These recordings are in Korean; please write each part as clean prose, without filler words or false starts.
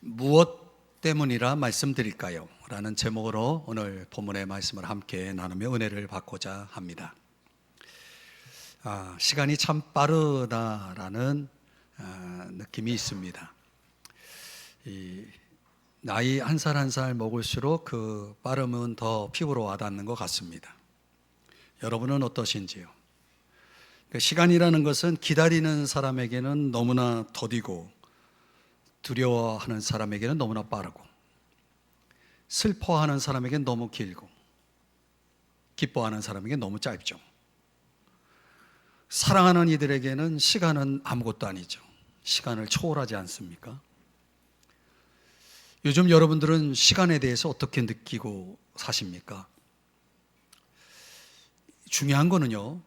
무엇 때문이라 말씀드릴까요? 라는 제목으로 오늘 본문의 말씀을 함께 나누며 은혜를 받고자 합니다. 시간이 참 빠르다라는 느낌이 있습니다. 나이 한 살 한 살 먹을수록 그 빠름은 더 피부로 와닿는 것 같습니다. 여러분은 어떠신지요? 시간이라는 것은 기다리는 사람에게는 너무나 더디고 두려워하는 사람에게는 너무나 빠르고 슬퍼하는 사람에게는 너무 길고 기뻐하는 사람에게는 너무 짧죠. 사랑하는 이들에게는 시간은 아무것도 아니죠. 시간을 초월하지 않습니까? 요즘 여러분들은 시간에 대해서 어떻게 느끼고 사십니까? 중요한 거는요,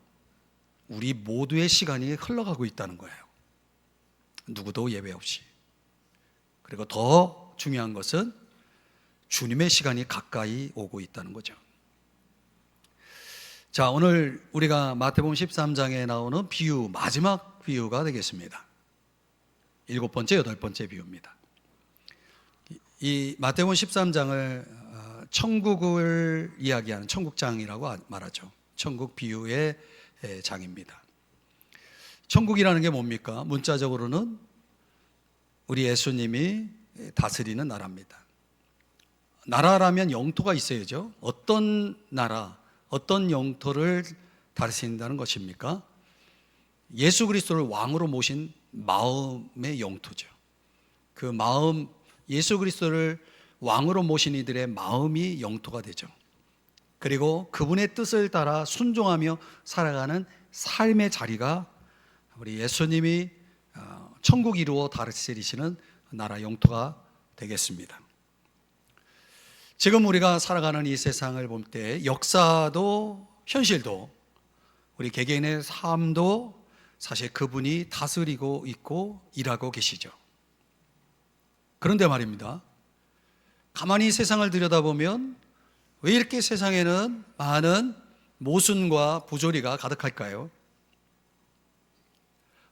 우리 모두의 시간이 흘러가고 있다는 거예요. 누구도 예외 없이. 그리고 더 중요한 것은 주님의 시간이 가까이 오고 있다는 거죠. 자, 오늘 우리가 마태복음 13장에 나오는 비유, 마지막 비유가 되겠습니다. 7번째, 8번째 비유입니다. 이 마태복음 13장을 천국을 이야기하는 천국장이라고 말하죠. 천국 비유의 장입니다. 천국이라는 게 뭡니까? 문자적으로는 우리 예수님이 다스리는 나라입니다. 나라라면 영토가 있어야죠. 어떤 나라, 어떤 영토를 다스린다는 것입니까? 예수 그리스도를 왕으로 모신 마음의 영토죠. 그 마음, 예수 그리스도를 왕으로 모신 이들의 마음이 영토가 되죠. 그리고 그분의 뜻을 따라 순종하며 살아가는 삶의 자리가 우리 예수님이 천국 이루어 다스리시는 나라 영토가 되겠습니다. 지금 우리가 살아가는 이 세상을 볼 때 역사도 현실도 우리 개개인의 삶도 사실 그분이 다스리고 있고 일하고 계시죠. 그런데 말입니다, 가만히 세상을 들여다보면 왜 이렇게 세상에는 많은 모순과 부조리가 가득할까요?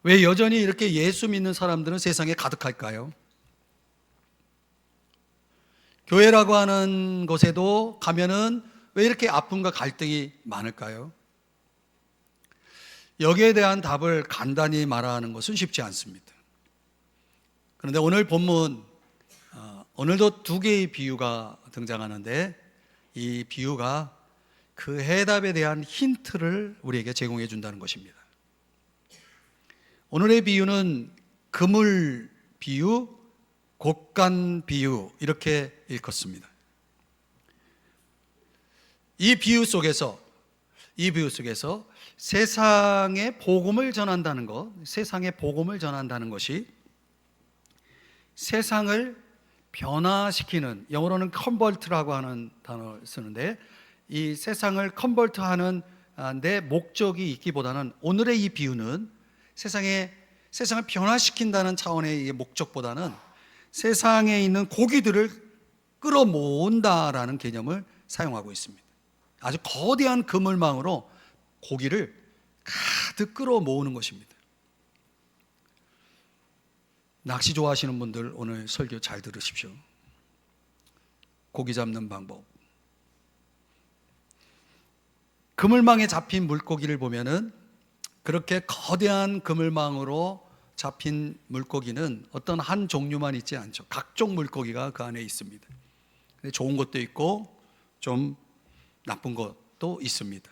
왜 여전히 이렇게 예수 믿는 사람들은 세상에 가득할까요? 교회라고 하는 곳에도 가면은 왜 이렇게 아픔과 갈등이 많을까요? 여기에 대한 답을 간단히 말하는 것은 쉽지 않습니다. 그런데 오늘 본문, 오늘도 두 개의 비유가 등장하는데 이 비유가 그 해답에 대한 힌트를 우리에게 제공해 준다는 것입니다. 오늘의 비유는 그물 비유, 곡간 비유 이렇게 읽었습니다. 이 비유 속에서 세상에 복음을 전한다는 것, 세상에 복음을 전한다는 것이 세상을 변화시키는, 영어로는 컨버트라고 하는 단어를 쓰는데 이 세상을 컨버트하는 데 목적이 있기보다는 오늘의 이 비유는 세상을 변화시킨다는 차원의 목적보다는 세상에 있는 고기들을 끌어모은다라는 개념을 사용하고 있습니다. 아주 거대한 그물망으로 고기를 가득 끌어모으는 것입니다. 낚시 좋아하시는 분들 오늘 설교 잘 들으십시오. 고기 잡는 방법. 그물망에 잡힌 물고기를 보면은 그렇게 거대한 그물망으로 잡힌 물고기는 어떤 한 종류만 있지 않죠. 각종 물고기가 그 안에 있습니다. 좋은 것도 있고 좀 나쁜 것도 있습니다.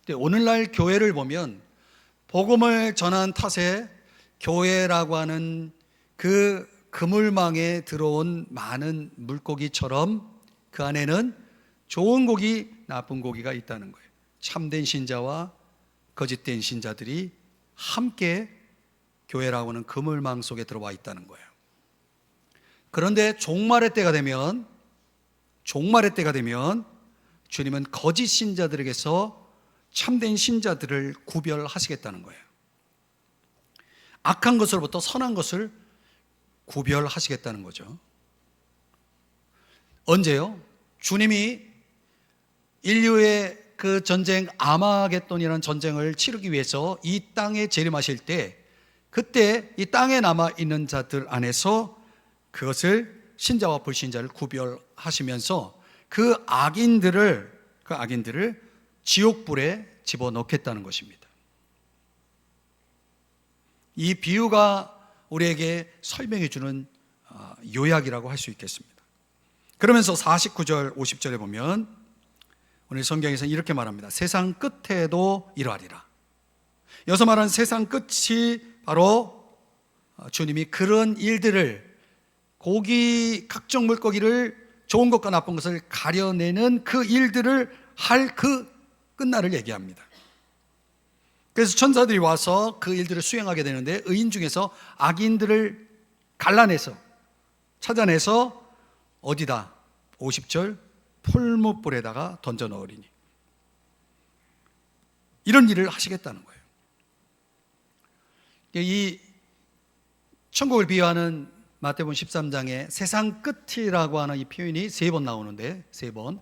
근데 오늘날 교회를 보면 복음을 전한 탓에 교회라고 하는 그 그물망에 들어온 많은 물고기처럼 그 안에는 좋은 고기, 나쁜 고기가 있다는 거예요. 참된 신자와 거짓된 신자들이 함께 교회라고 하는 그물망 속에 들어와 있다는 거예요. 그런데 종말의 때가 되면 주님은 거짓 신자들에게서 참된 신자들을 구별하시겠다는 거예요. 악한 것으로부터 선한 것을 구별하시겠다는 거죠. 언제요? 주님이 인류의 그 전쟁, 아마겟돈이라는 전쟁을 치르기 위해서 이 땅에 재림하실 때, 그때 이 땅에 남아있는 자들 안에서 그것을 신자와 불신자를 구별하시면서 그 악인들을 지옥불에 집어넣겠다는 것입니다. 이 비유가 우리에게 설명해 주는 요약이라고 할 수 있겠습니다. 그러면서 49절 50절에 보면 오늘 성경에서 이렇게 말합니다. 세상 끝에도 이러하리라. 여기서 말하는 세상 끝이 바로 주님이 그런 일들을, 각종 물고기를, 좋은 것과 나쁜 것을 가려내는 그 일들을 할 그 끝날을 얘기합니다. 그래서 천사들이 와서 그 일들을 수행하게 되는데, 의인 중에서 악인들을 갈라내서 찾아내서 어디다? 50절 풀무불에다가 던져 넣으리니. 이런 일을 하시겠다는 거예요. 이 천국을 비유하는 마태복음 13장에 세상 끝이라고 하는 이 표현이 3번 나오는데, 3번.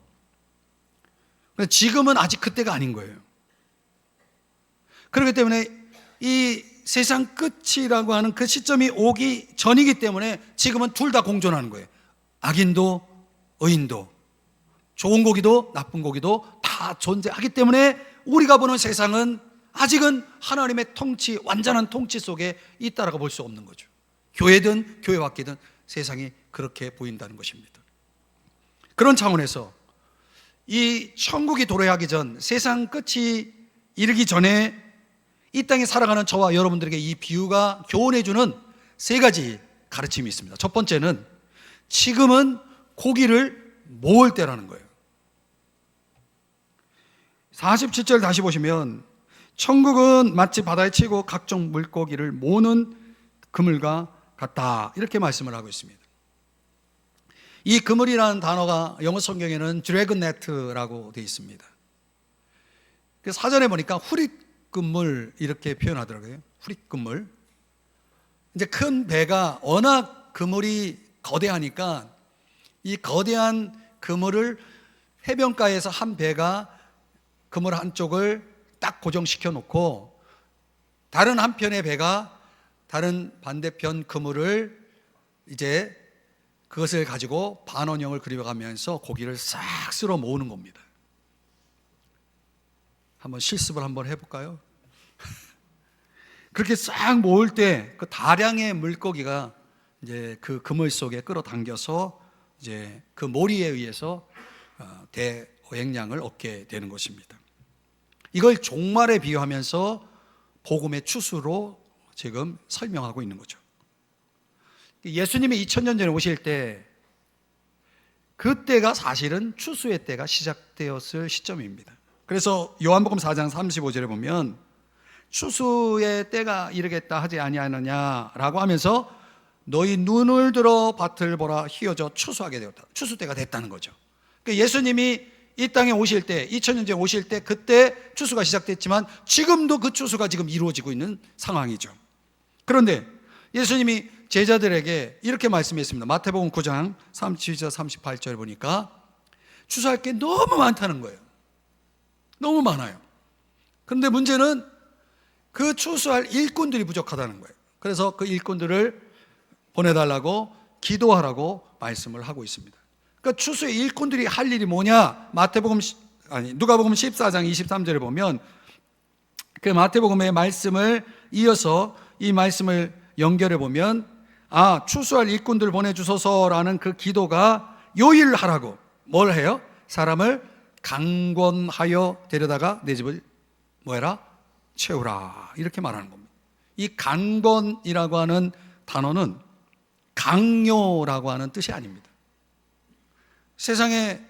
지금은 아직 그때가 아닌 거예요. 그렇기 때문에 이 세상 끝이라고 하는 그 시점이 오기 전이기 때문에 지금은 둘 다 공존하는 거예요. 악인도 의인도, 좋은 고기도 나쁜 고기도 다 존재하기 때문에 우리가 보는 세상은 아직은 하나님의 통치, 완전한 통치 속에 있다라고 볼 수 없는 거죠. 교회든 교회 밖이든 세상이 그렇게 보인다는 것입니다. 그런 차원에서 이 천국이 도래하기 전, 세상 끝이 이르기 전에 이 땅에 살아가는 저와 여러분들에게 이 비유가 교훈해주는 3가지 가르침이 있습니다. 첫 번째는 지금은 고기를 모을 때라는 거예요. 47절 다시 보시면 천국은 마치 바다에 치고 각종 물고기를 모으는 그물과 같다, 이렇게 말씀을 하고 있습니다. 이 그물이라는 단어가 영어 성경에는 드래그네트라고 되어 있습니다. 사전에 보니까 후릿그물 이렇게 표현하더라고요. 후릿그물. 이제 큰 배가 워낙 그물이 거대하니까 이 거대한 그물을 해변가에서 한 배가 그물 한쪽을 딱 고정시켜 놓고 다른 한편의 배가 다른 반대편 그물을 이제 그것을 가지고 반원형을 그려가면서 고기를 싹 쓸어 모으는 겁니다. 한번 실습을 한번 해볼까요? 그렇게 싹 모을 때 그 다량의 물고기가 이제 그 그물 속에 끌어당겨서 이제 그 모리에 의해서 대어획량을 얻게 되는 것입니다. 이걸 종말에 비유하면서 복음의 추수로 지금 설명하고 있는 거죠. 예수님이 2000년 전에 오실 때 그때가 사실은 추수의 때가 시작되었을 시점입니다. 그래서 요한복음 4장 35절에 보면 추수의 때가 이르겠다 하지 아니하느냐라고 하면서 너희 눈을 들어 밭을 보라 휘어져 추수하게 되었다. 추수 때가 됐다는 거죠. 그러니까 예수님이 이 땅에 오실 때, 2000년 전에 오실 때 그때 추수가 시작됐지만 지금도 그 추수가 지금 이루어지고 있는 상황이죠. 그런데 예수님이 제자들에게 이렇게 말씀했습니다. 마태복음 9장 37절 38절 보니까 추수할 게 너무 많다는 거예요. 너무 많아요. 그런데 문제는 그 추수할 일꾼들이 부족하다는 거예요. 그래서 그 일꾼들을 보내달라고 기도하라고 말씀을 하고 있습니다. 그러니까 추수의 일꾼들이 할 일이 뭐냐? 누가복음 14장 23절에 보면 그 마태복음의 말씀을 이어서 이 말씀을 연결해 보면 추수할 일꾼들 보내주소서라는 그 기도가 요 일을 하라고, 뭘 해요? 사람을 강권하여 데려다가 내 집을 뭐해라? 채우라, 이렇게 말하는 겁니다. 이 강권이라고 하는 단어는 강요라고 하는 뜻이 아닙니다. 세상에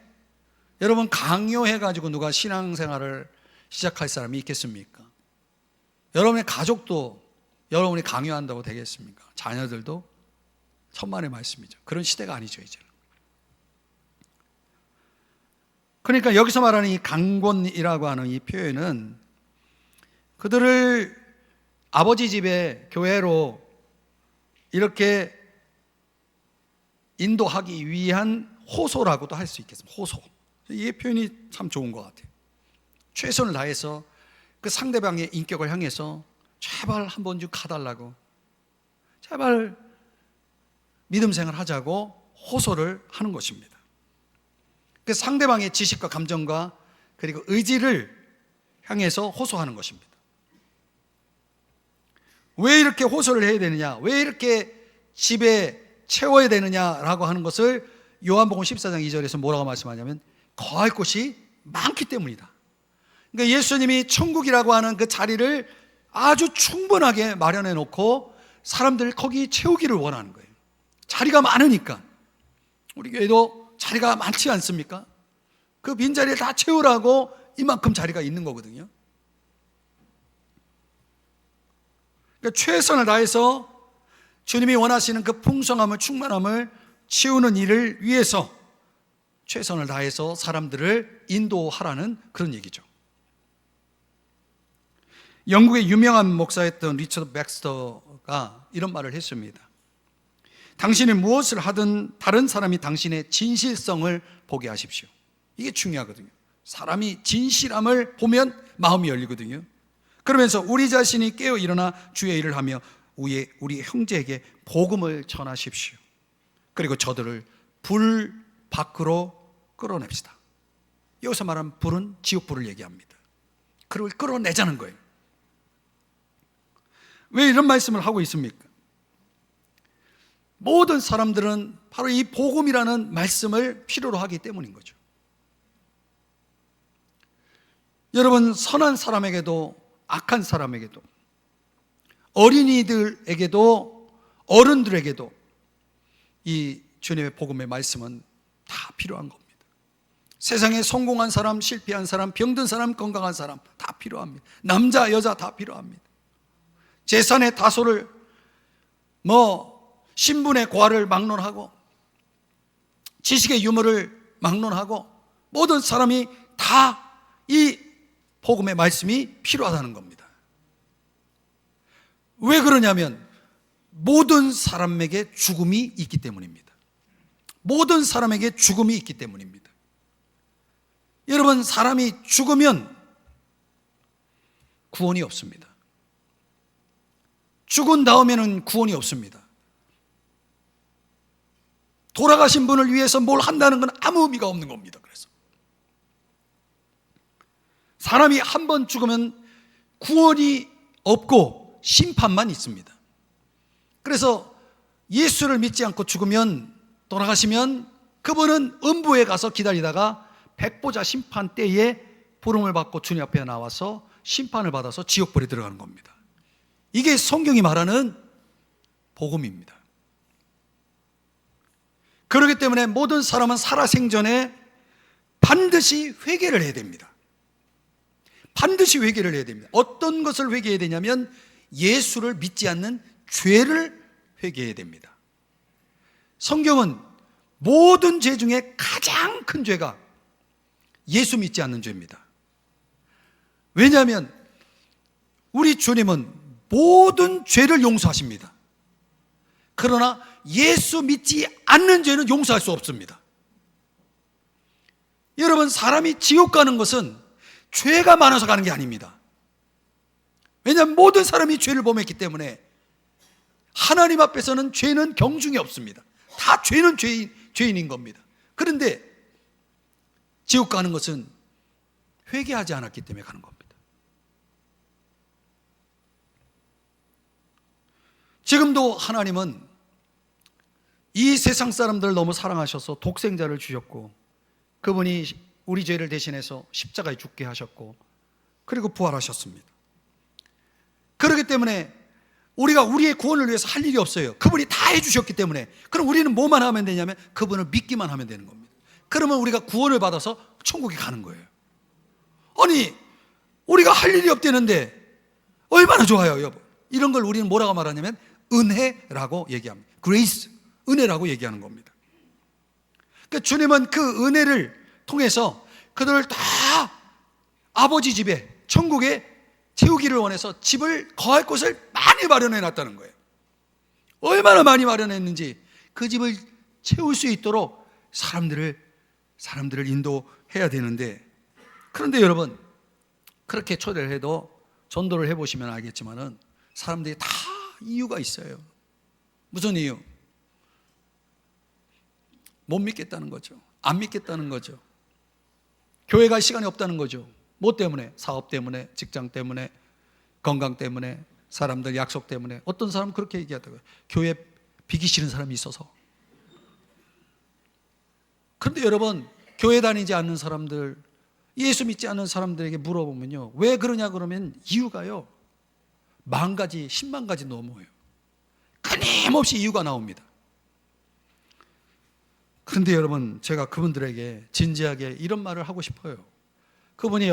여러분 강요해가지고 누가 신앙생활을 시작할 사람이 있겠습니까? 여러분의 가족도 여러분이 강요한다고 되겠습니까? 자녀들도? 천만의 말씀이죠. 그런 시대가 아니죠, 이제는. 그러니까 여기서 말하는 이 강권이라고 하는 이 표현은 그들을 아버지 집에 교회로 이렇게 인도하기 위한 호소라고도 할 수 있겠습니다. 호소. 이 표현이 참 좋은 것 같아요. 최선을 다해서 그 상대방의 인격을 향해서 제발 한 번 좀 가달라고, 제발 믿음 생활 하자고 호소를 하는 것입니다. 그 상대방의 지식과 감정과 그리고 의지를 향해서 호소하는 것입니다. 왜 이렇게 호소를 해야 되느냐, 왜 이렇게 집에 채워야 되느냐라고 하는 것을 요한복음 14장 2절에서 뭐라고 말씀하냐면 거할 곳이 많기 때문이다. 그러니까 예수님이 천국이라고 하는 그 자리를 아주 충분하게 마련해 놓고 사람들 거기 채우기를 원하는 거예요. 자리가 많으니까. 우리 교회도 자리가 많지 않습니까? 그 빈자리를 다 채우라고 이만큼 자리가 있는 거거든요. 그러니까 최선을 다해서 주님이 원하시는 그 풍성함을, 충만함을 채우는 일을 위해서 최선을 다해서 사람들을 인도하라는 그런 얘기죠. 영국의 유명한 목사였던 리처드 백스터가 이런 말을 했습니다. 당신이 무엇을 하든 다른 사람이 당신의 진실성을 보게 하십시오. 이게 중요하거든요. 사람이 진실함을 보면 마음이 열리거든요. 그러면서 우리 자신이 깨어 일어나 주의 일을 하며 우리 형제에게 복음을 전하십시오. 그리고 저들을 불 밖으로 끌어냅시다. 여기서 말하는 불은 지옥불을 얘기합니다. 그걸 끌어내자는 거예요. 왜 이런 말씀을 하고 있습니까? 모든 사람들은 바로 이 복음이라는 말씀을 필요로 하기 때문인 거죠. 여러분, 선한 사람에게도 악한 사람에게도 어린이들에게도 어른들에게도 이 주님의 복음의 말씀은 다 필요한 겁니다. 세상에 성공한 사람, 실패한 사람, 병든 사람, 건강한 사람 다 필요합니다. 남자, 여자 다 필요합니다. 재산의 다소를 신분의 고하를 막론하고 지식의 유무를 막론하고 모든 사람이 다 이 복음의 말씀이 필요하다는 겁니다. 왜 그러냐면 모든 사람에게 죽음이 있기 때문입니다. 모든 사람에게 죽음이 있기 때문입니다. 여러분, 사람이 죽으면 구원이 없습니다. 죽은 다음에는 구원이 없습니다. 돌아가신 분을 위해서 뭘 한다는 건 아무 의미가 없는 겁니다. 그래서 사람이 한 번 죽으면 구원이 없고 심판만 있습니다. 그래서 예수를 믿지 않고 죽으면, 돌아가시면 그분은 음부에 가서 기다리다가 백보자 심판 때에 부름을 받고 주님 앞에 나와서 심판을 받아서 지옥불에 들어가는 겁니다. 이게 성경이 말하는 복음입니다. 그렇기 때문에 모든 사람은 살아생전에 반드시 회개를 해야 됩니다. 반드시 회개를 해야 됩니다. 어떤 것을 회개해야 되냐면 예수를 믿지 않는 죄를 회개해야 됩니다. 성경은 모든 죄 중에 가장 큰 죄가 예수 믿지 않는 죄입니다. 왜냐하면 우리 주님은 모든 죄를 용서하십니다. 그러나 예수 믿지 않는 죄는 용서할 수 없습니다. 여러분, 사람이 지옥 가는 것은 죄가 많아서 가는 게 아닙니다. 왜냐하면 모든 사람이 죄를 범했기 때문에 하나님 앞에서는 죄는 경중이 없습니다. 다 죄는 죄인인 겁니다. 그런데 지옥 가는 것은 회개하지 않았기 때문에 가는 겁니다. 지금도 하나님은 이 세상 사람들을 너무 사랑하셔서 독생자를 주셨고, 그분이 우리 죄를 대신해서 십자가에 죽게 하셨고, 그리고 부활하셨습니다. 그렇기 때문에 우리가 우리의 구원을 위해서 할 일이 없어요. 그분이 다 해주셨기 때문에. 그럼 우리는 뭐만 하면 되냐면 그분을 믿기만 하면 되는 겁니다. 그러면 우리가 구원을 받아서 천국에 가는 거예요. 아니, 우리가 할 일이 없대는데 얼마나 좋아요, 여보. 이런 걸 우리는 뭐라고 말하냐면 은혜라고 얘기합니다. grace, 은혜라고 얘기하는 겁니다. 그러니까 주님은 그 은혜를 통해서 그들을 다 아버지 집에, 천국에 채우기를 원해서 집을, 거할 곳을 많이 마련해 놨다는 거예요. 얼마나 많이 마련했는지 그 집을 채울 수 있도록 사람들을 인도해야 되는데, 그런데 여러분, 그렇게 초대를 해도 전도를 해보시면 알겠지만은 사람들이 다 이유가 있어요. 무슨 이유? 못 믿겠다는 거죠. 안 믿겠다는 거죠. 교회 갈 시간이 없다는 거죠. 뭐 때문에? 사업 때문에, 직장 때문에, 건강 때문에, 사람들 약속 때문에. 어떤 사람은 그렇게 얘기하더라고요. 교회 비기 싫은 사람이 있어서. 그런데 여러분, 교회 다니지 않는 사람들, 예수 믿지 않는 사람들에게 물어보면요, 왜 그러냐 그러면 이유가요, 10,000가지, 10만 가지 넘어요. 끊임없이 이유가 나옵니다. 그런데 여러분, 제가 그분들에게 진지하게 이런 말을 하고 싶어요. 그분이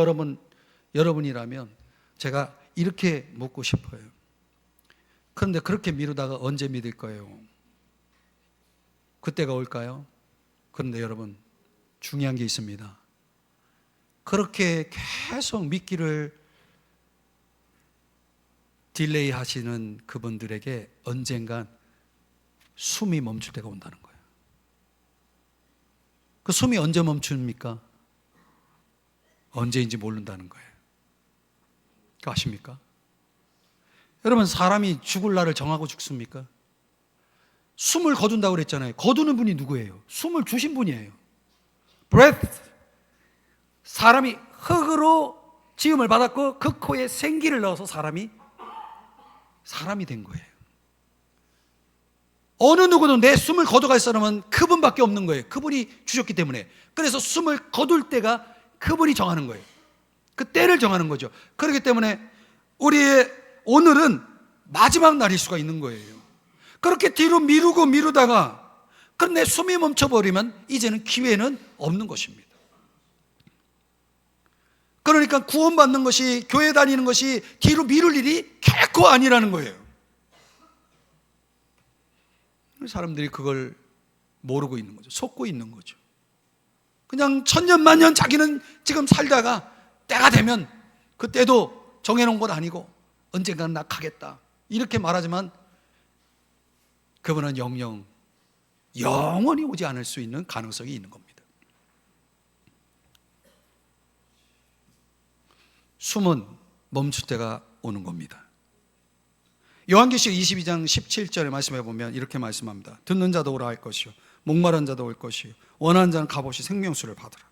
여러분이라면 제가 이렇게 묻고 싶어요. 그런데 그렇게 미루다가 언제 믿을 거예요? 그때가 올까요? 그런데 여러분, 중요한 게 있습니다. 그렇게 계속 믿기를 딜레이 하시는 그분들에게 언젠간 숨이 멈출 때가 온다는 거예요. 그 숨이 언제 멈춥니까? 언제인지 모른다는 거예요. 그거 아십니까? 여러분, 사람이 죽을 날을 정하고 죽습니까? 숨을 거둔다고 그랬잖아요. 거두는 분이 누구예요? 숨을 주신 분이에요. breath. 사람이 흙으로 지음을 받았고 그 코에 생기를 넣어서 사람이 된 거예요. 어느 누구도 내 숨을 거둬갈 사람은 그분밖에 없는 거예요. 그분이 주셨기 때문에. 그래서 숨을 거둘 때가 그분이 정하는 거예요. 그 때를 정하는 거죠. 그렇기 때문에 우리의 오늘은 마지막 날일 수가 있는 거예요. 그렇게 뒤로 미루다가 그런데 숨이 멈춰버리면 이제는 기회는 없는 것입니다. 그러니까 구원받는 것이, 교회 다니는 것이 뒤로 미룰 일이 결코 아니라는 거예요. 사람들이 그걸 모르고 있는 거죠. 속고 있는 거죠. 그냥 천년만년 자기는 지금 살다가 때가 되면 그때도 정해놓은 것 아니고 언젠가는 나 가겠다 이렇게 말하지만 그분은 영원히 오지 않을 수 있는 가능성이 있는 겁니다. 숨은 멈출 때가 오는 겁니다. 요한계시록 22장 17절의 말씀해 보면 이렇게 말씀합니다. 듣는 자도 오라 할 것이요 목마른 자도 올 것이요 원하는 자는 값없이 생명수를 받으라.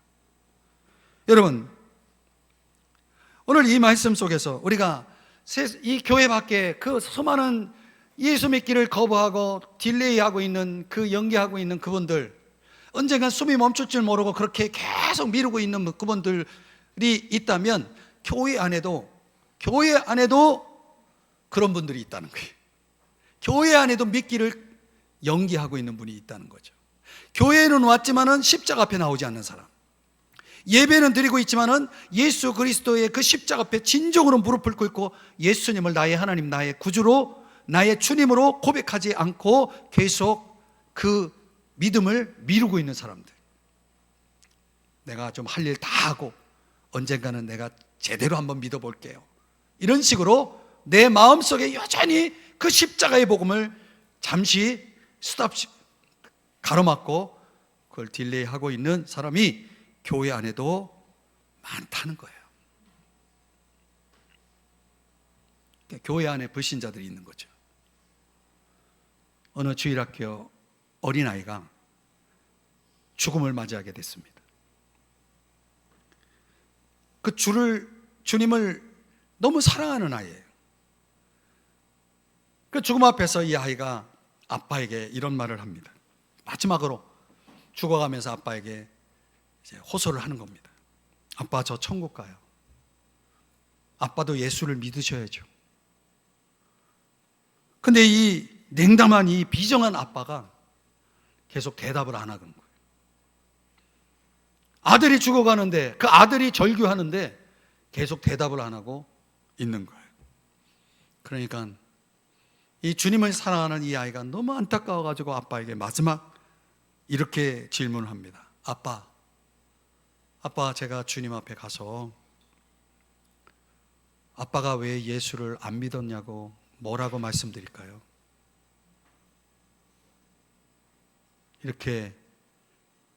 여러분, 오늘 이 말씀 속에서 우리가 이 교회 밖에 그 수많은 예수 믿기를 거부하고 딜레이하고 있는, 그 연기하고 있는 그분들, 언젠간 숨이 멈출 줄 모르고 그렇게 계속 미루고 있는 그분들이 있다면 교회 안에도 그런 분들이 있다는 거예요. 교회 안에도 믿기를 연기하고 있는 분이 있다는 거죠. 교회에는 왔지만은 십자가 앞에 나오지 않는 사람, 예배는 드리고 있지만은 예수 그리스도의 그 십자가 앞에 진정으로 무릎을 꿇고 예수님을 나의 하나님, 나의 구주로, 나의 주님으로 고백하지 않고 계속 그 믿음을 미루고 있는 사람들. 내가 좀 할 일 다 하고 언젠가는 내가 제대로 한번 믿어볼게요. 이런 식으로 내 마음속에 여전히 그 십자가의 복음을 잠시 가로막고 그걸 딜레이하고 있는 사람이 교회 안에도 많다는 거예요. 교회 안에 불신자들이 있는 거죠. 어느 주일학교 어린아이가 죽음을 맞이하게 됐습니다. 그 주님을 너무 사랑하는 아이예요. 그 죽음 앞에서 이 아이가 아빠에게 이런 말을 합니다. 마지막으로 죽어가면서 아빠에게 이제 호소를 하는 겁니다. 아빠, 저 천국 가요. 아빠도 예수를 믿으셔야죠. 근데 이 냉담한, 이 비정한 아빠가 계속 대답을 안 하는 거예요. 아들이 죽어가는데, 그 아들이 절규하는데 계속 대답을 안 하고 있는 거예요. 그러니까 이 주님을 사랑하는 이 아이가 너무 안타까워가지고 아빠에게 마지막 이렇게 질문을 합니다. 아빠, 제가 주님 앞에 가서 아빠가 왜 예수를 안 믿었냐고 뭐라고 말씀드릴까요? 이렇게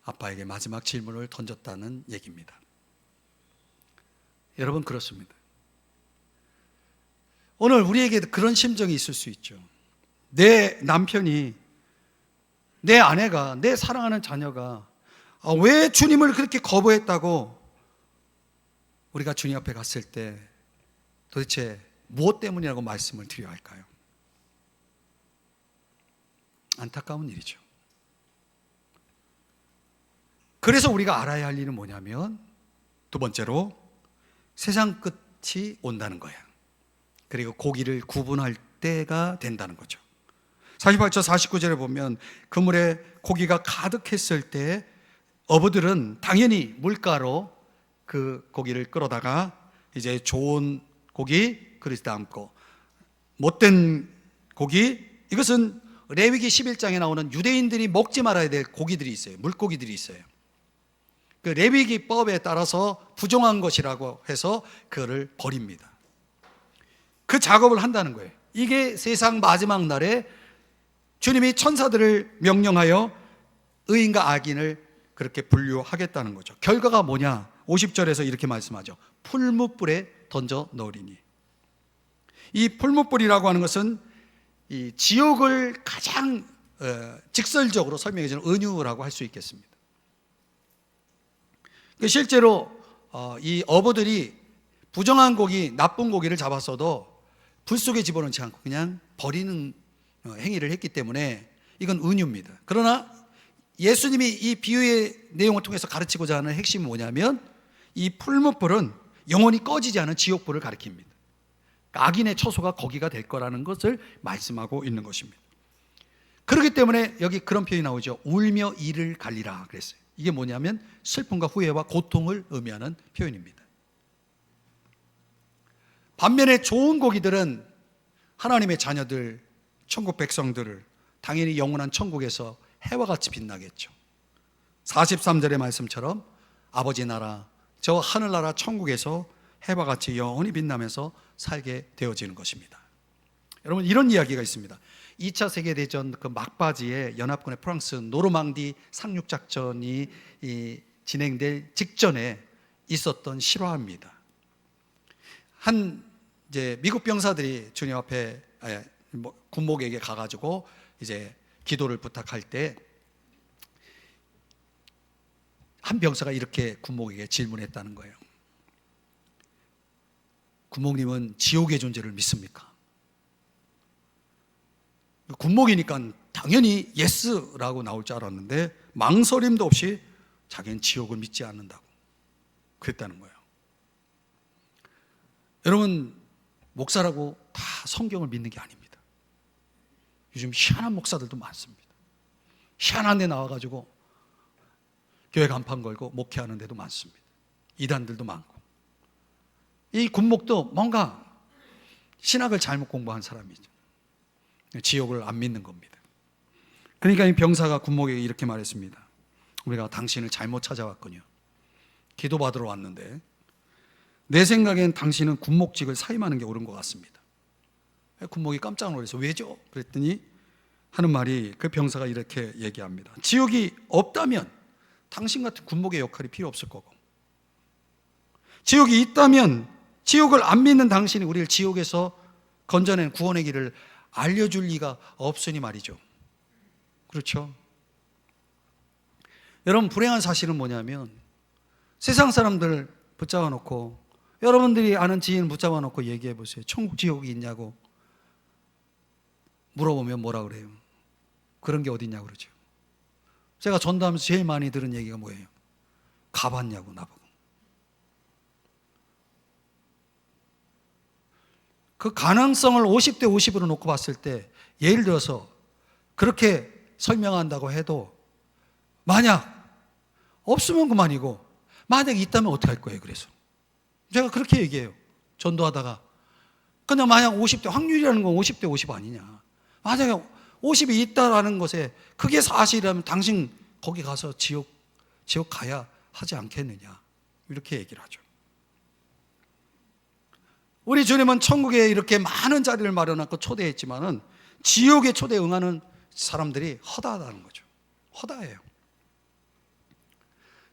아빠에게 마지막 질문을 던졌다는 얘기입니다. 여러분, 그렇습니다. 오늘 우리에게 그런 심정이 있을 수 있죠. 내 남편이 내 아내가, 내 사랑하는 자녀가 왜 주님을 그렇게 거부했다고 우리가 주님 앞에 갔을 때 도대체 무엇 때문이라고 말씀을 드려야 할까요? 안타까운 일이죠. 그래서 우리가 알아야 할 일은 뭐냐면, 두 번째로 세상 끝이 온다는 거야. 그리고 고기를 구분할 때가 된다는 거죠. 48절 49절에 보면 그물에 고기가 가득했을 때 어부들은 당연히 물가로 그 고기를 끌어다가 이제 좋은 고기 그릇에 담고, 못된 고기, 이것은 레위기 11장에 나오는 유대인들이 먹지 말아야 될 고기들이 있어요. 물고기들이 있어요. 그 레위기법에 따라서 부정한 것이라고 해서 그거를 버립니다. 그 작업을 한다는 거예요. 이게 세상 마지막 날에 주님이 천사들을 명령하여 의인과 악인을 그렇게 분류하겠다는 거죠. 결과가 뭐냐? 50절에서 이렇게 말씀하죠. 풀무불에 던져 넣으리니. 이 풀무불이라고 하는 것은 이 지옥을 가장 직설적으로 설명해 주는 은유라고 할 수 있겠습니다. 실제로 이 어부들이 부정한 고기, 나쁜 고기를 잡았어도 불 속에 집어넣지 않고 그냥 버리는 행위를 했기 때문에 이건 은유입니다. 그러나 예수님이 이 비유의 내용을 통해서 가르치고자 하는 핵심은 뭐냐면, 이 풀무불은 영원히 꺼지지 않은 지옥불을 가리킵니다. 악인의 처소가 거기가 될 거라는 것을 말씀하고 있는 것입니다. 그렇기 때문에 여기 그런 표현이 나오죠. 울며 이를 갈리라 그랬어요. 이게 뭐냐면 슬픔과 후회와 고통을 의미하는 표현입니다. 반면에 좋은 고기들은 하나님의 자녀들, 천국 백성들을 당연히 영원한 천국에서 해와 같이 빛나겠죠. 43절의 말씀처럼 아버지 나라, 저 하늘나라 천국에서 해와 같이 영원히 빛나면서 살게 되어지는 것입니다. 여러분, 이런 이야기가 있습니다. 2차 세계대전 그 막바지에 연합군의 프랑스 노르망디 상륙작전이 진행될 직전에 있었던 실화입니다. 이제 미국 병사들이 주님 앞에 군목에게 가가지고 이제 기도를 부탁할 때 한 병사가 이렇게 군목에게 질문했다는 거예요. 군목님은 지옥의 존재를 믿습니까? 군목이니까 당연히 예스라고 나올 줄 알았는데 망설임도 없이 자기는 지옥을 믿지 않는다고 그랬다는 거예요. 여러분, 목사라고 다 성경을 믿는 게 아닙니다. 요즘 희한한 목사들도 많습니다. 희한한 데 나와가지고 교회 간판 걸고 목회하는 데도 많습니다. 이단들도 많고. 이 군목도 뭔가 신학을 잘못 공부한 사람이죠. 지옥을 안 믿는 겁니다. 그러니까 이 병사가 군목에게 이렇게 말했습니다. 우리가 당신을 잘못 찾아왔군요. 기도받으러 왔는데 내 생각엔 당신은 군목직을 사임하는 게 옳은 것 같습니다. 군목이 깜짝 놀라서 왜죠? 그랬더니 하는 말이, 그 병사가 이렇게 얘기합니다. 지옥이 없다면 당신 같은 군목의 역할이 필요 없을 거고, 지옥이 있다면 지옥을 안 믿는 당신이 우리를 지옥에서 건져낸 구원의 길을 알려줄 리가 없으니 말이죠. 그렇죠? 여러분, 불행한 사실은 뭐냐면 세상 사람들 붙잡아 놓고, 여러분들이 아는 지인 붙잡아 놓고 얘기해 보세요. 천국 지옥이 있냐고 물어보면 뭐라 그래요? 그런 게 어딨냐고 그러죠. 제가 전도하면서 제일 많이 들은 얘기가 뭐예요? 가봤냐고 나보고. 그 가능성을 50대 50으로 놓고 봤을 때, 예를 들어서 그렇게 설명한다고 해도 만약 없으면 그만이고 만약 있다면 어떻게 할 거예요? 그래서 제가 그렇게 얘기해요. 전도하다가 그냥 만약 50대, 확률이라는 건 50대 50 아니냐, 만약에 50이 있다라는 것에 그게 사실이라면 당신 거기 가서 지옥 가야 하지 않겠느냐, 이렇게 얘기를 하죠. 우리 주님은 천국에 이렇게 많은 자리를 마련하고 초대했지만은 지옥의 초대에 응하는 사람들이 허다하다는 거죠. 허다해요.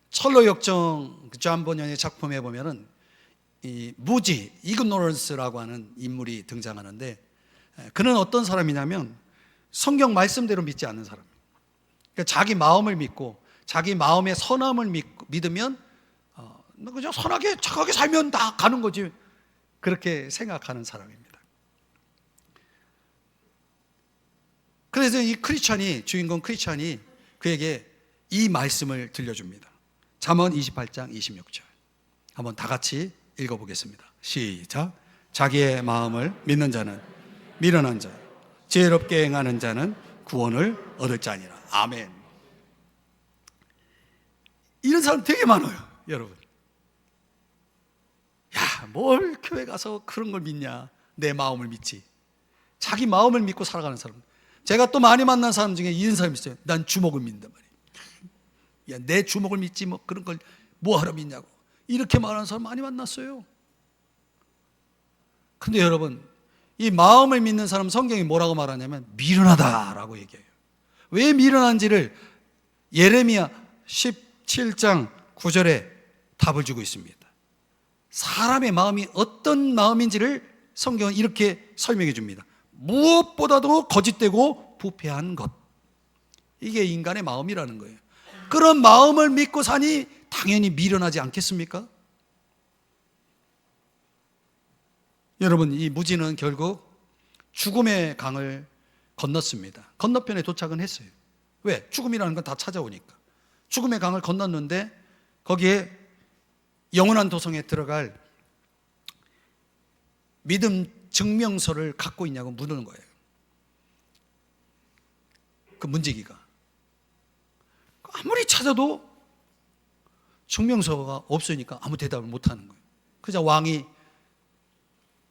철로 역정 존 번연의 작품에 보면은 이 무지, 이그노런스라고 하는 인물이 등장하는데, 그는 어떤 사람이냐면 성경 말씀대로 믿지 않는 사람. 그러니까 자기 마음을 믿고 자기 마음의 선함을 믿으면 그냥 선하게 착하게 살면 다 가는 거지, 그렇게 생각하는 사람입니다. 그래서 이 주인공 크리스찬이 그에게 이 말씀을 들려줍니다. 잠언 28장 26절 한번 다 같이 읽어보겠습니다. 시작. 자기의 마음을 믿는 자는 미련한 자, 지혜롭게 행하는 자는 구원을 얻을 자니라. 아멘. 이런 사람 되게 많아요, 여러분. 야, 뭘 교회 가서 그런 걸 믿냐? 내 마음을 믿지. 자기 마음을 믿고 살아가는 사람. 제가 또 많이 만난 사람 중에 이런 사람이 있어요. 난 주목을 믿는단 말이에요. 야, 내 주목을 믿지 뭐 그런 걸 뭐하러 믿냐고, 이렇게 말하는 사람 많이 만났어요. 근데 여러분, 이 마음을 믿는 사람 성경이 뭐라고 말하냐면 미련하다라고 얘기해요. 왜 미련한지를 예레미야 17장 9절에 답을 주고 있습니다. 사람의 마음이 어떤 마음인지를 성경은 이렇게 설명해 줍니다. 무엇보다도 거짓되고 부패한 것, 이게 인간의 마음이라는 거예요. 그런 마음을 믿고 사니 당연히 미련하지 않겠습니까? 여러분, 이 무지는 결국 죽음의 강을 건넜습니다. 건너편에 도착은 했어요. 왜? 죽음이라는 건 다 찾아오니까. 죽음의 강을 건넜는데 거기에 영원한 도성에 들어갈 믿음 증명서를 갖고 있냐고 묻는 거예요. 그 문지기가 아무리 찾아도 증명서가 없으니까 아무 대답을 못하는 거예요. 그래서 왕이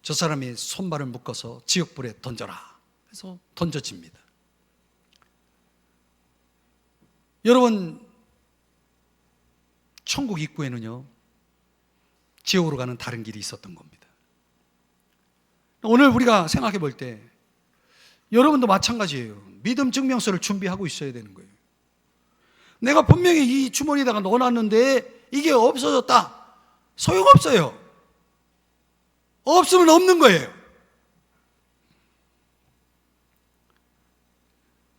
저 사람이 손발을 묶어서 지옥불에 던져라, 그래서 던져집니다. 여러분, 천국 입구에는요 지옥으로 가는 다른 길이 있었던 겁니다. 오늘 우리가 생각해 볼 때 여러분도 마찬가지예요. 믿음 증명서를 준비하고 있어야 되는 거예요. 내가 분명히 이 주머니에다가 넣어놨는데 이게 없어졌다, 소용없어요. 없으면 없는 거예요.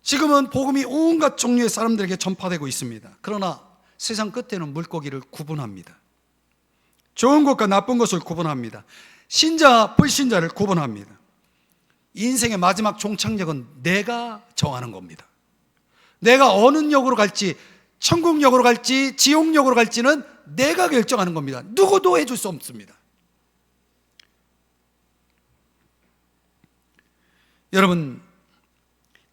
지금은 복음이 온갖 종류의 사람들에게 전파되고 있습니다. 그러나 세상 끝에는 물고기를 구분합니다. 좋은 것과 나쁜 것을 구분합니다. 신자, 불신자를 구분합니다. 인생의 마지막 종착역은 내가 정하는 겁니다. 내가 어느 역으로 갈지, 천국역으로 갈지 지옥역으로 갈지는 내가 결정하는 겁니다. 누구도 해줄 수 없습니다. 여러분,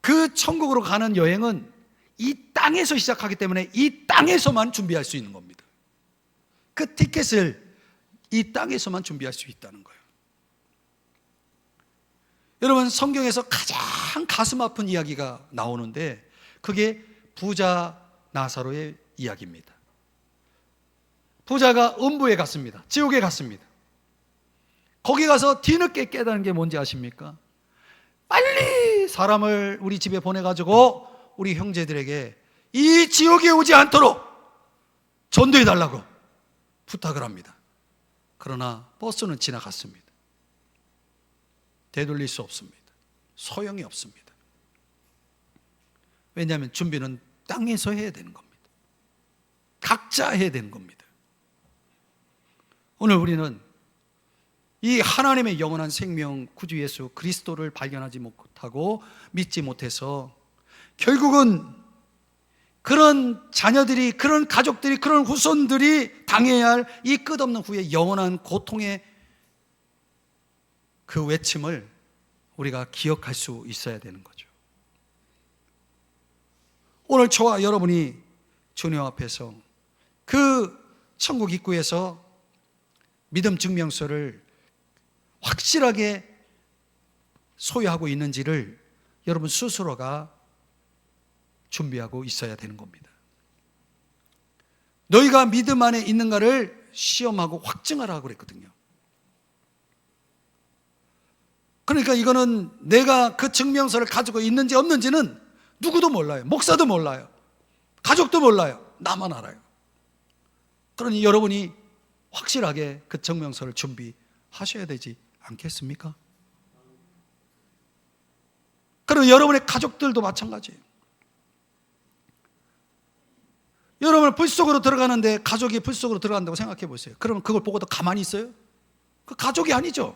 그 천국으로 가는 여행은 이 땅에서 시작하기 때문에 이 땅에서만 준비할 수 있는 겁니다. 그 티켓을 이 땅에서만 준비할 수 있다는 거예요. 여러분, 성경에서 가장 가슴 아픈 이야기가 나오는데 그게 부자 나사로의 이야기입니다. 부자가 음부에 갔습니다. 지옥에 갔습니다. 거기 가서 뒤늦게 깨달은 게 뭔지 아십니까? 빨리 사람을 우리 집에 보내가지고 우리 형제들에게 이 지옥에 오지 않도록 전도해달라고 부탁을 합니다. 그러나 버스는 지나갔습니다. 되돌릴 수 없습니다. 소용이 없습니다. 왜냐하면 준비는 땅에서 해야 되는 겁니다. 각자 해야 되는 겁니다. 오늘 우리는 이 하나님의 영원한 생명 구주 예수 그리스도를 발견하지 못하고 믿지 못해서 결국은 그런 자녀들이, 그런 가족들이, 그런 후손들이 당해야 할 이 끝없는 후에 영원한 고통의 그 외침을 우리가 기억할 수 있어야 되는 거죠. 오늘 저와 여러분이 주님 앞에서 그 천국 입구에서 믿음 증명서를 확실하게 소유하고 있는지를 여러분 스스로가 준비하고 있어야 되는 겁니다. 너희가 믿음 안에 있는가를 시험하고 확증하라고 그랬거든요. 그러니까 이거는 내가 그 증명서를 가지고 있는지 없는지는 누구도 몰라요. 목사도 몰라요. 가족도 몰라요. 나만 알아요. 그러니 여러분이 확실하게 그 증명서를 준비하셔야 되지 않겠습니까? 그럼 여러분의 가족들도 마찬가지예요. 여러분 불 속으로 들어가는데 가족이 불 속으로 들어간다고 생각해 보세요. 그러면 그걸 보고도 가만히 있어요? 그 가족이 아니죠.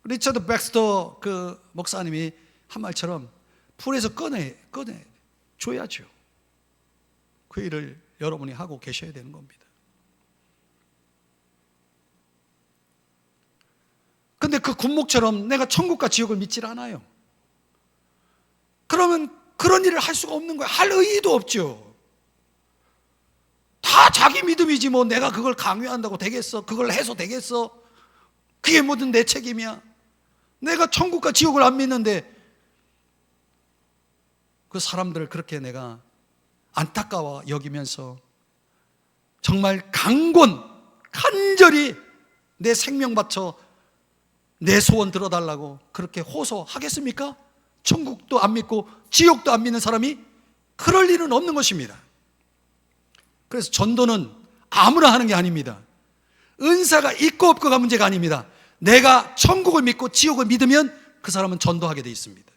리처드 백스터 그 목사님이 한 말처럼 불에서 꺼내 줘야죠. 그 일을 여러분이 하고 계셔야 되는 겁니다. 근데 그 군목처럼 내가 천국과 지옥을 믿질 않아요. 그러면 그런 일을 할 수가 없는 거야. 할 의의도 없죠. 다 자기 믿음이지 뭐 내가 그걸 강요한다고 되겠어? 그걸 해서 되겠어? 그게 뭐든 내 책임이야. 내가 천국과 지옥을 안 믿는데 그 사람들을 그렇게 내가 안타까워 여기면서 정말 간절히 내 생명 바쳐 내 소원 들어달라고 그렇게 호소하겠습니까? 천국도 안 믿고 지옥도 안 믿는 사람이 그럴 일은 없는 것입니다. 그래서 전도는 아무나 하는 게 아닙니다. 은사가 있고 없고가 문제가 아닙니다. 내가 천국을 믿고 지옥을 믿으면 그 사람은 전도하게 돼 있습니다.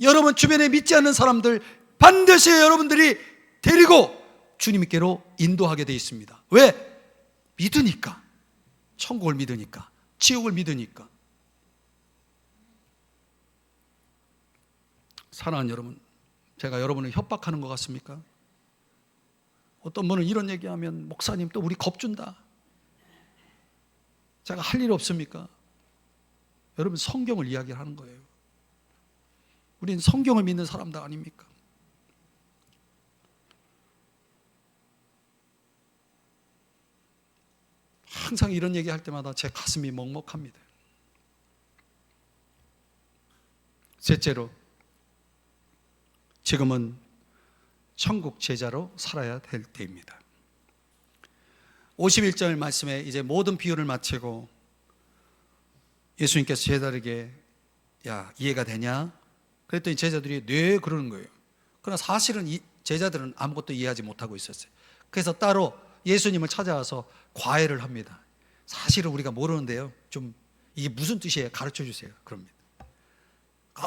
여러분 주변에 믿지 않는 사람들 반드시 여러분들이 데리고 주님께로 인도하게 돼 있습니다. 왜? 믿으니까. 천국을 믿으니까. 지옥을 믿으니까. 사랑하는 여러분, 제가 여러분을 협박하는 것 같습니까? 어떤 분은 이런 얘기하면 목사님 또 우리 겁준다. 제가 할 일 없습니까? 여러분 성경을 이야기하는 거예요. 우린 성경을 믿는 사람들 아닙니까? 항상 이런 얘기할 때마다 제 가슴이 먹먹합니다. 셋째로, 지금은 천국 제자로 살아야 될 때입니다. 51절 말씀에 이제 모든 비유를 마치고 예수님께서 제자들에게 야 이해가 되냐? 그랬더니 제자들이 네 그러는 거예요. 그러나 사실은 이 제자들은 아무것도 이해하지 못하고 있었어요. 그래서 따로 예수님을 찾아와서 과외를 합니다. 사실은 우리가 모르는데요, 좀 이게 무슨 뜻이에요? 가르쳐 주세요. 그럽니다.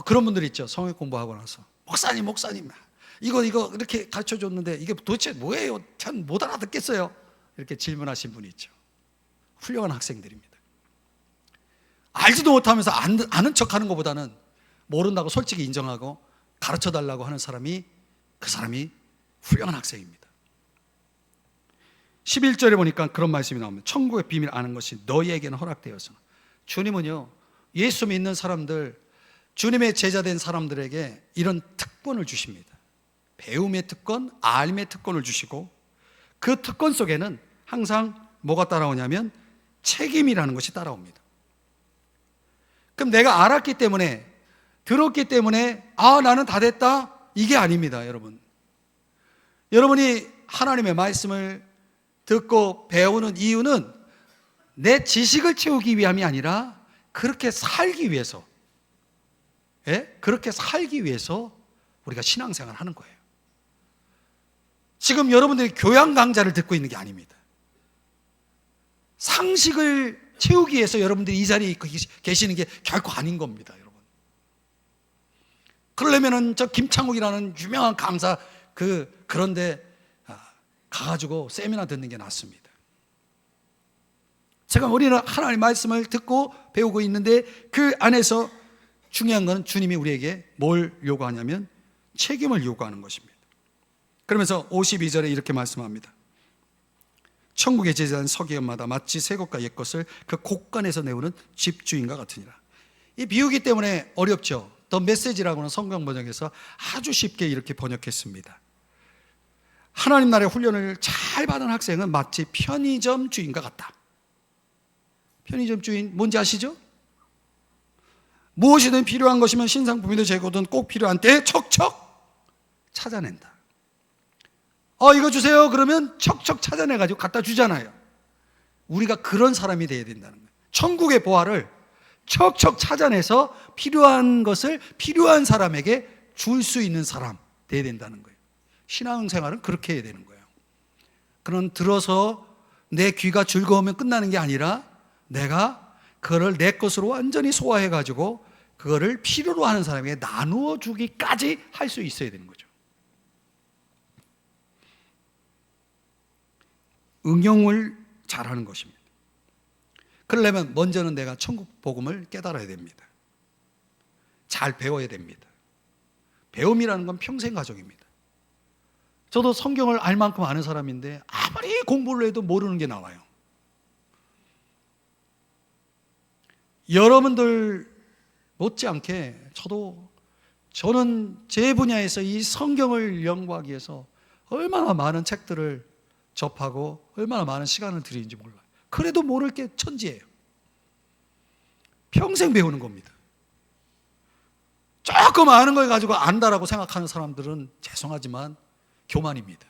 그런 분들 있죠. 성역 공부하고 나서 목사님 이거 이렇게 가르쳐 줬는데 이게 도대체 뭐예요? 참 못 알아듣겠어요. 이렇게 질문하신 분이 있죠. 훌륭한 학생들입니다. 알지도 못하면서 아는 척하는 것보다는 모른다고 솔직히 인정하고 가르쳐 달라고 하는 사람이 그 사람이 훌륭한 학생입니다. 11절에 보니까 그런 말씀이 나옵니다. 천국의 비밀을 아는 것이 너희에게는 허락되었으나. 주님은요, 예수 믿는 사람들, 주님의 제자된 사람들에게 이런 특권을 주십니다. 배움의 특권, 알림의 특권을 주시고 그 특권 속에는 항상 뭐가 따라오냐면 책임이라는 것이 따라옵니다. 그럼 내가 알았기 때문에, 들었기 때문에 나는 다 됐다, 이게 아닙니다. 여러분, 여러분이 하나님의 말씀을 듣고 배우는 이유는 내 지식을 채우기 위함이 아니라 그렇게 살기 위해서, 그렇게 살기 위해서 우리가 신앙생활을 하는 거예요. 지금 여러분들이 교양 강좌를 듣고 있는 게 아닙니다. 상식을 채우기 위해서 여러분들이 이 자리에 계시는 게 결코 아닌 겁니다, 여러분. 그러려면은 저 김창욱이라는 유명한 강사 그런데 가가지고 세미나 듣는 게 낫습니다. 제가 우리는 하나님의 말씀을 듣고 배우고 있는데 그 안에서 중요한 건 주님이 우리에게 뭘 요구하냐면 책임을 요구하는 것입니다. 그러면서 52절에 이렇게 말씀합니다. 천국의 제자는 서기관마다 마치 새 것과 옛 것을 그 곳간에서 내오는 집주인과 같으니라. 이 비유기 때문에 어렵죠. 더 메시지라고는 성경 번역에서 아주 쉽게 이렇게 번역했습니다. 하나님 나라의 훈련을 잘 받은 학생은 마치 편의점 주인과 같다. 편의점 주인 뭔지 아시죠? 무엇이든 필요한 것이면 신상품이든 재고든 꼭 필요한 때에 척척 찾아낸다. 이거 주세요 그러면 척척 찾아내가지고 갖다 주잖아요. 우리가 그런 사람이 되어야 된다는 거예요. 천국의 보화를 척척 찾아내서 필요한 것을 필요한 사람에게 줄 수 있는 사람 되어야 된다는 거예요. 신앙생활은 그렇게 해야 되는 거예요. 그런 들어서 내 귀가 즐거우면 끝나는 게 아니라 내가 그거를 내 것으로 완전히 소화해가지고 그거를 필요로 하는 사람에게 나누어 주기까지 할 수 있어야 되는 거죠. 응용을 잘하는 것입니다. 그러려면 먼저는 내가 천국 복음을 깨달아야 됩니다. 잘 배워야 됩니다. 배움이라는 건 평생 과정입니다. 저도 성경을 알 만큼 아는 사람인데 아무리 공부를 해도 모르는 게 나와요. 여러분들 못지않게 저는 제 분야에서 이 성경을 연구하기 위해서 얼마나 많은 책들을 접하고 얼마나 많은 시간을 들이는지 몰라요. 그래도 모를 게 천지예요. 평생 배우는 겁니다. 조금 아는 걸 가지고 안다라고 생각하는 사람들은 죄송하지만 교만입니다.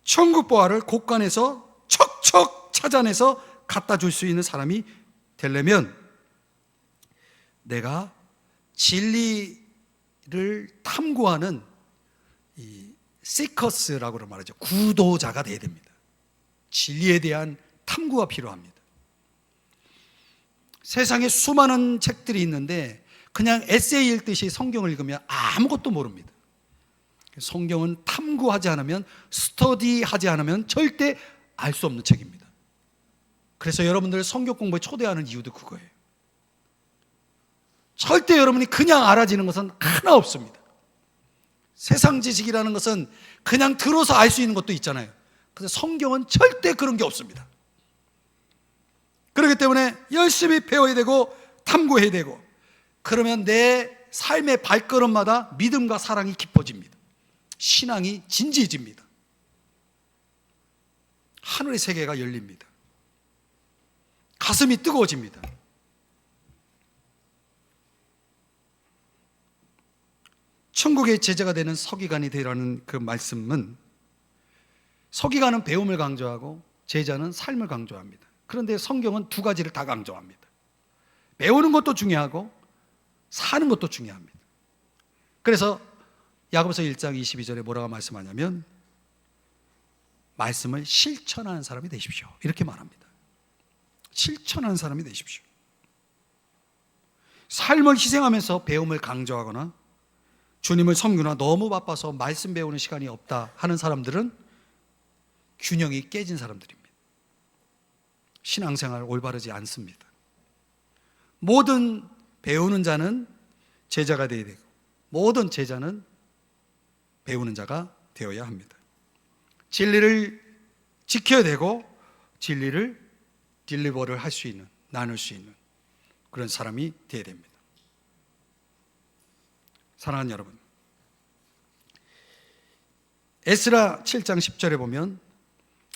천국 보화를 곳간에서 척척 찾아내서 갖다 줄 수 있는 사람이 되려면 내가 진리를 탐구하는 이 시커스라고 말하죠. 구도자가 되어야 됩니다. 진리에 대한 탐구가 필요합니다. 세상에 수많은 책들이 있는데 그냥 에세이 읽듯이 성경을 읽으면 아무것도 모릅니다. 성경은 탐구하지 않으면, 스터디하지 않으면 절대 알 수 없는 책입니다. 그래서 여러분들 성경 공부에 초대하는 이유도 그거예요. 절대 여러분이 그냥 알아지는 것은 하나 없습니다. 세상 지식이라는 것은 그냥 들어서 알 수 있는 것도 있잖아요. 그래서 성경은 절대 그런 게 없습니다. 그렇기 때문에 열심히 배워야 되고 탐구해야 되고, 그러면 내 삶의 발걸음마다 믿음과 사랑이 깊어집니다. 신앙이 진지해집니다. 하늘의 세계가 열립니다. 가슴이 뜨거워집니다. 천국의 제자가 되는 서기관이 되라는 그 말씀은, 서기관은 배움을 강조하고 제자는 삶을 강조합니다. 그런데 성경은 두 가지를 다 강조합니다. 배우는 것도 중요하고 사는 것도 중요합니다. 그래서 야고보서 1장 22절에 뭐라고 말씀하냐면 말씀을 실천하는 사람이 되십시오, 이렇게 말합니다. 실천하는 사람이 되십시오. 삶을 희생하면서 배움을 강조하거나 주님을 섬기나 너무 바빠서 말씀 배우는 시간이 없다 하는 사람들은 균형이 깨진 사람들입니다. 신앙생활 올바르지 않습니다. 모든 배우는 자는 제자가 되어야 되고 모든 제자는 배우는 자가 되어야 합니다. 진리를 지켜야 되고 진리를 딜리버를 할 수 있는, 나눌 수 있는 그런 사람이 되어야 됩니다. 사랑하는 여러분, 에스라 7장 10절에 보면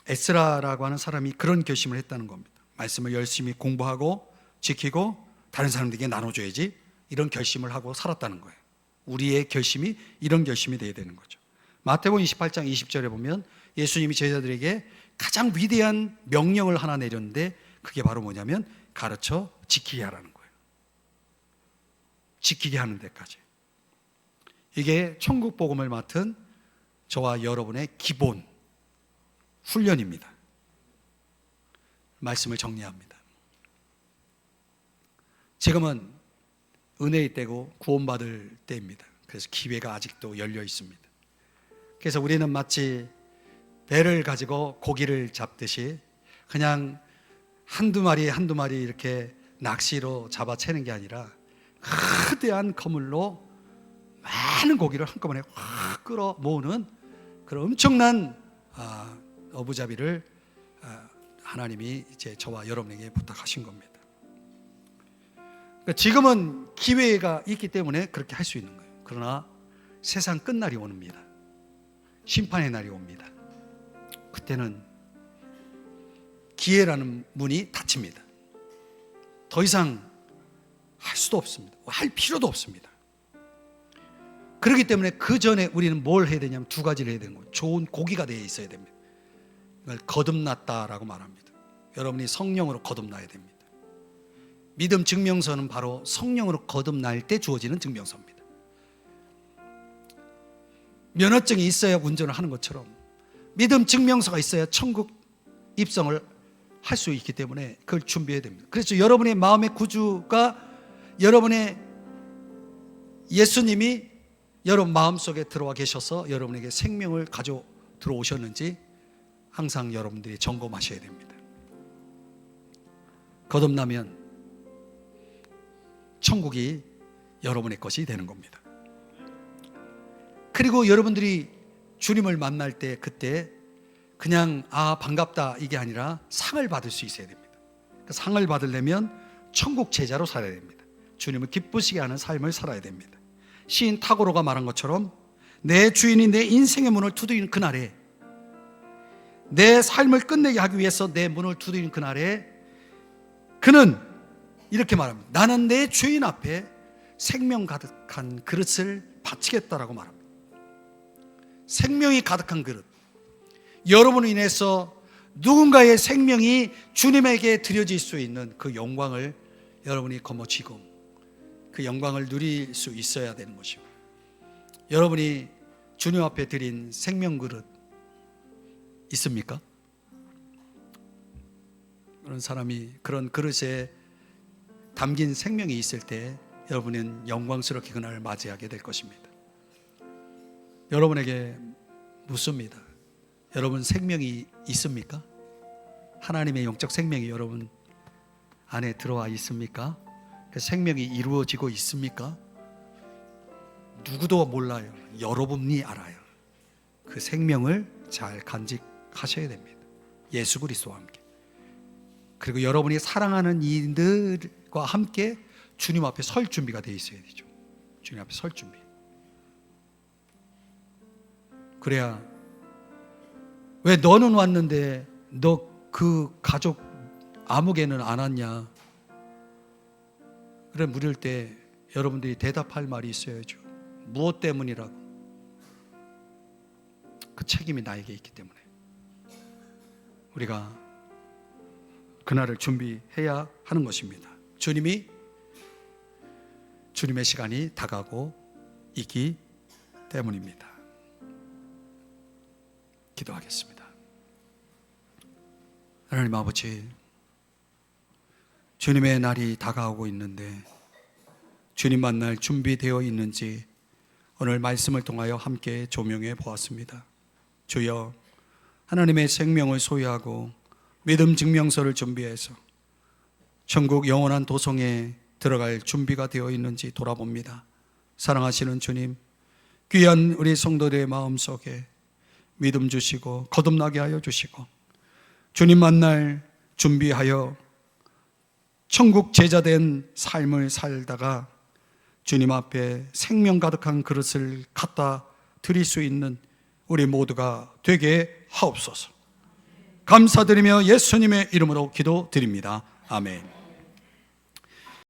에스라라고 하는 사람이 그런 결심을 했다는 겁니다. 말씀을 열심히 공부하고 지키고 다른 사람들에게 나눠줘야지, 이런 결심을 하고 살았다는 거예요. 우리의 결심이 이런 결심이 되어야 되는 거죠. 마태복음 28장 20절에 보면 예수님이 제자들에게 가장 위대한 명령을 하나 내렸는데 그게 바로 뭐냐면 가르쳐 지키게 하라는 거예요. 지키게 하는 데까지. 이게 천국 복음을 맡은 저와 여러분의 기본 훈련입니다. 말씀을 정리합니다. 지금은 은혜의 때고 구원받을 때입니다. 그래서 기회가 아직도 열려 있습니다. 그래서 우리는 마치 배를 가지고 고기를 잡듯이 그냥 한두 마리 이렇게 낚시로 잡아채는 게 아니라 거대한 그물로 많은 고기를 한꺼번에 확 끌어 모으는 그런 엄청난 어부잡이를 하나님이 이제 저와 여러분에게 부탁하신 겁니다. 그러니까 지금은 기회가 있기 때문에 그렇게 할 수 있는 거예요. 그러나 세상 끝날이 옵니다. 심판의 날이 옵니다. 그때는 기회라는 문이 닫힙니다. 더 이상 할 수도 없습니다. 할 필요도 없습니다. 그렇기 때문에 그 전에 우리는 뭘 해야 되냐면 두 가지를 해야 되는 거예요. 좋은 고기가 되어 있어야 됩니다. 이걸 거듭났다라고 말합니다. 여러분이 성령으로 거듭나야 됩니다. 믿음 증명서는 바로 성령으로 거듭날 때 주어지는 증명서입니다. 면허증이 있어야 운전을 하는 것처럼 믿음 증명서가 있어야 천국 입성을 할 수 있기 때문에 그걸 준비해야 됩니다. 그래서 여러분의 마음의 구주가, 여러분의 예수님이 여러분 마음속에 들어와 계셔서 여러분에게 생명을 가져 들어오셨는지 항상 여러분들이 점검하셔야 됩니다. 거듭나면 천국이 여러분의 것이 되는 겁니다. 그리고 여러분들이 주님을 만날 때 그때 그냥 반갑다 이게 아니라 상을 받을 수 있어야 됩니다. 그 상을 받으려면 천국 제자로 살아야 됩니다. 주님을 기쁘시게 하는 삶을 살아야 됩니다. 시인 타고로가 말한 것처럼 내 주인이 내 인생의 문을 두드리는 그날에, 내 삶을 끝내게 하기 위해서 내 문을 두드리는 그날에 그는 이렇게 말합니다. 나는 내 주인 앞에 생명 가득한 그릇을 바치겠다라고 말합니다. 생명이 가득한 그릇, 여러분으로 인해서 누군가의 생명이 주님에게 드려질 수 있는 그 영광을 여러분이 거머쥐고 그 영광을 누릴 수 있어야 되는 것이고, 여러분이 주님 앞에 드린 생명 그릇 있습니까? 그런 사람이 그런 그릇에 담긴 생명이 있을 때 여러분은 영광스럽게 그날을 맞이하게 될 것입니다. 여러분에게 묻습니다. 여러분 생명이 있습니까? 하나님의 영적 생명이 여러분 안에 들어와 있습니까? 그 생명이 이루어지고 있습니까? 누구도 몰라요. 여러분이 알아요. 그 생명을 잘 간직하셔야 됩니다. 예수 그리스도와 함께. 그리고 여러분이 사랑하는 이들과 함께 주님 앞에 설 준비가 되어 있어야 되죠. 주님 앞에 설 준비. 그래야, 왜 너는 왔는데 너 그 가족 아무개는 안 왔냐? 그래 물을 때 여러분들이 대답할 말이 있어야죠. 무엇 때문이라고? 그 책임이 나에게 있기 때문에 우리가 그날을 준비해야 하는 것입니다. 주님의 시간이 다가오고 있기 때문입니다. 기도하겠습니다. 하나님 아버지, 주님의 날이 다가오고 있는데 주님 만날 준비되어 있는지 오늘 말씀을 통하여 함께 조명해 보았습니다. 주여, 하나님의 생명을 소유하고 믿음 증명서를 준비해서 천국 영원한 도성에 들어갈 준비가 되어 있는지 돌아봅니다. 사랑하시는 주님, 귀한 우리 성도들의 마음속에 믿음 주시고 거듭나게 하여 주시고 주님 만날 준비하여 천국 제자된 삶을 살다가 주님 앞에 생명 가득한 그릇을 갖다 드릴 수 있는 우리 모두가 되게 하옵소서. 감사드리며 예수님의 이름으로 기도드립니다. 아멘.